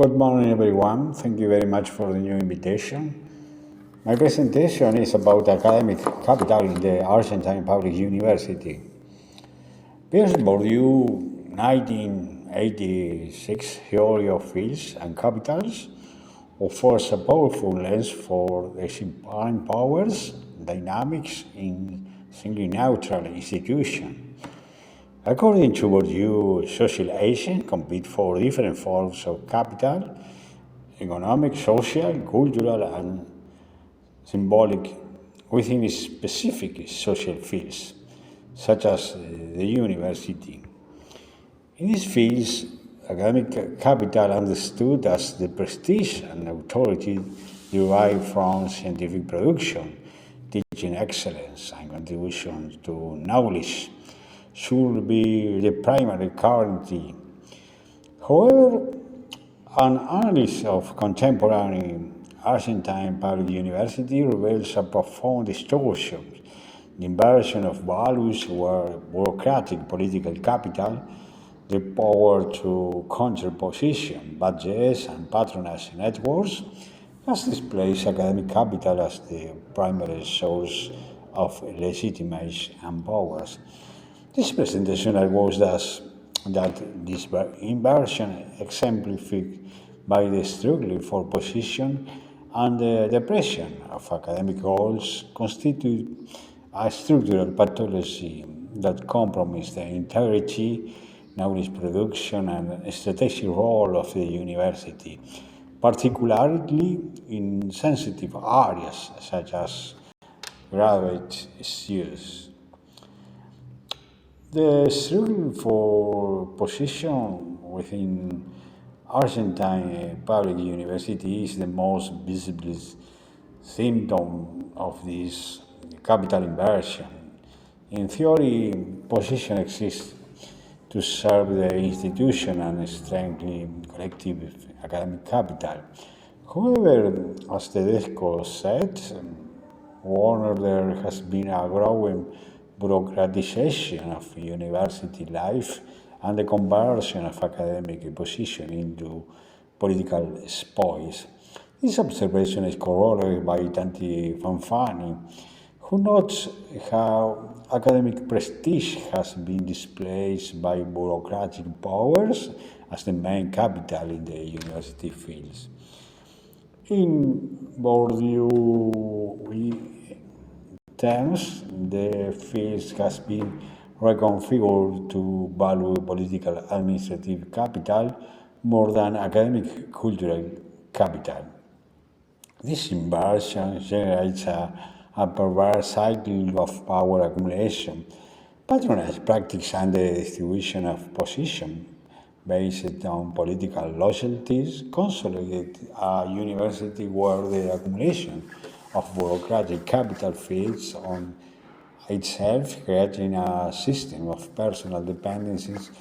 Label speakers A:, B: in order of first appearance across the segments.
A: Good morning, everyone. Thank you very much for the new invitation. My presentation is about academic capital in the Argentine Public University. Pierre Bourdieu, 1986 theory of fields and capitals, offers a powerful lens for exemplifying powers, dynamics in singly neutral institutions. According to Bourdieu, social agents compete for different forms of capital: economic, social, cultural, and symbolic within specific social fields, such as the university. In these fields, academic capital understood as the prestige and authority derived from scientific production, teaching excellence, and contribution to knowledge should be the primary currency. However, an analysis of contemporary Argentine Public University reveals a profound distortion, the inversion of values where bureaucratic-political capital, the power to contraposition budgets and patronage networks, has displaced academic capital as the primary source of legitimacy and powers. This presentation argues that this inversion exemplified by the struggle for position and the depression of academic goals constitute a structural pathology that compromises the integrity, knowledge production, and strategic role of the university, particularly in sensitive areas such as graduate studies. The struggle for position within Argentine Public University is the most visible symptom of this capital inversion. In theory, position exists to serve the institution and strengthen collective academic capital. However, as Tedesco said, Warner, there has been a growing bureaucratization of university life and the conversion of academic position into political spoils. This observation is corroborated by Tanti Fanfani, who notes how academic prestige has been displaced by bureaucratic powers as the main capital in the university fields. In Bourdieu terms, the field has been reconfigured to value political administrative capital more than academic cultural capital. This inversion generates a perverse cycle of power accumulation, patronage practice, and the distribution of position based on political loyalties consolidate a university where the accumulation of bureaucratic capital feeds on itself, creating a system of personal dependencies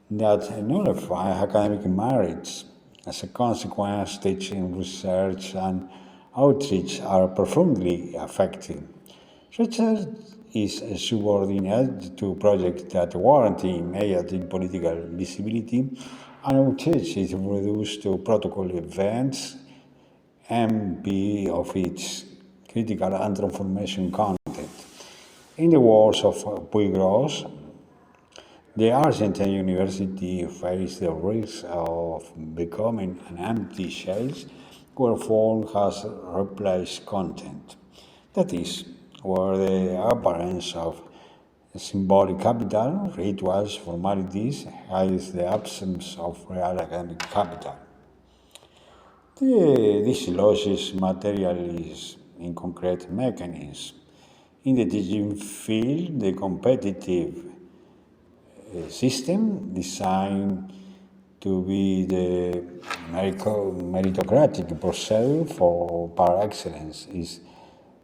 A: that nullify academic merits. As a consequence, teaching, research, and outreach are profoundly affected. Research is subordinated to projects that warrant immediate political visibility, and outreach is reduced to protocol events, MP of its critical and transformation content. In the words of Puigros, the Argentine University faced the risk of becoming an empty shell where form has replaced content. That is, where the appearance of symbolic capital, rituals, formalities, hides the absence of real academic capital. This losses materializes in concrete mechanisms. In the teaching field, the competitive system designed to be the meritocratic pursuit for par excellence is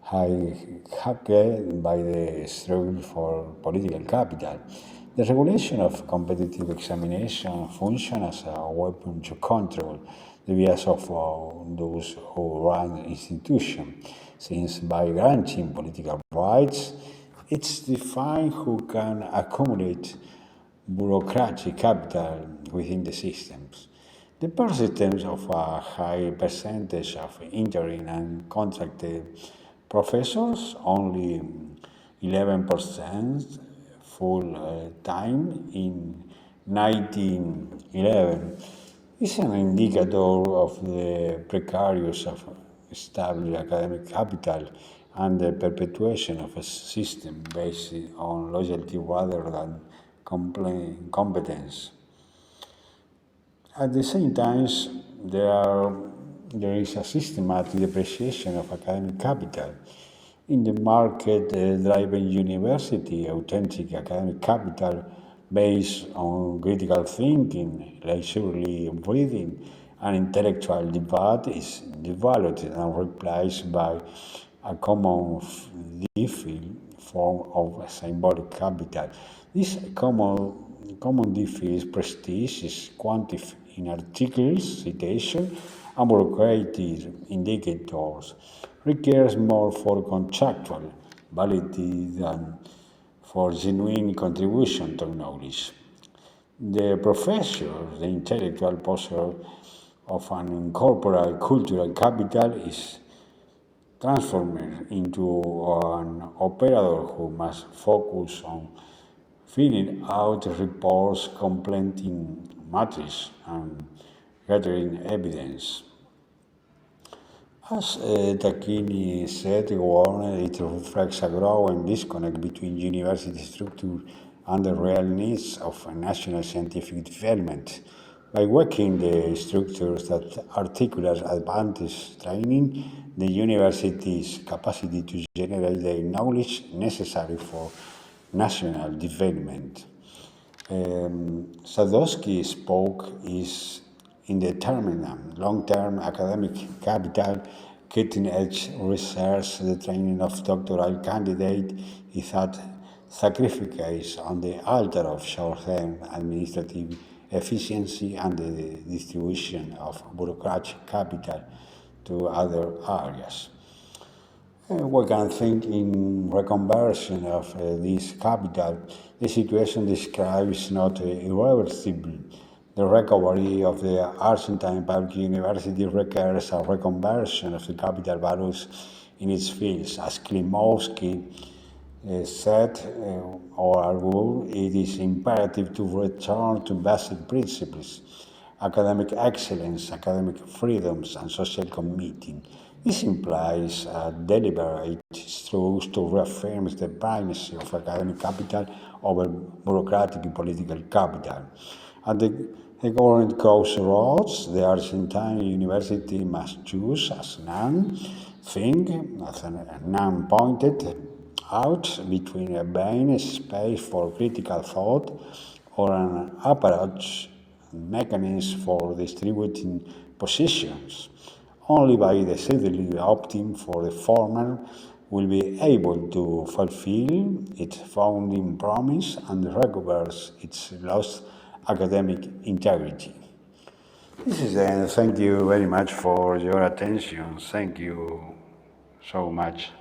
A: hijacked by the struggle for political capital. The regulation of competitive examination functions as a weapon to control the bias of those who run institutions, since by granting political rights, it's defined who can accumulate bureaucratic capital within the systems. The persistence of a high percentage of interim and contracted professors, only 11% full time in 1911, is an indicator of the precarious of established academic capital and the perpetuation of a system based on loyalty rather than competence. At the same time, there is a systematic depreciation of academic capital. In the market-driven university, authentic academic capital based on critical thinking, leisurely reading, and intellectual debate is devalued and replaced by a common form of symbolic capital. This common defeat prestige is quantified in articles, citation, and bureaucratic indicators, requires more for contractual validity than for genuine contribution to knowledge. The professor, the intellectual possessor of an incorporated cultural capital, is transformed into an operator who must focus on filling out reports, completing matrix, and gathering evidence. As Tacchini said, it reflects a growing disconnect between university structure and the real needs of national scientific development. By working the structures that articulate advanced training, the university's capacity to generate the knowledge necessary for national development. Sadowski spoke is indeterminate long-term academic capital, cutting-edge research, the training of doctoral candidates is at sacrifice on the altar of short-term administrative efficiency and the distribution of bureaucratic capital to other areas. We can think in reconversion of this capital. The situation describes not irreversible. The recovery of the Argentine Public University requires a reconversion of the capital values in its fields. As Klimovsky said or argued, it is imperative to return to basic principles, academic excellence, academic freedoms, and social committing. This implies a deliberate truth to reaffirm the primacy of academic capital over bureaucratic-political capital. At the current crossroads, the Argentine University must choose, as Nan pointed out, between a vain space for critical thought or an approach mechanism for distributing positions. Only by decidedly opting for the former will be able to fulfill its founding promise and recover its lost academic integrity. This is the end. Thank you very much for your attention. Thank you so much.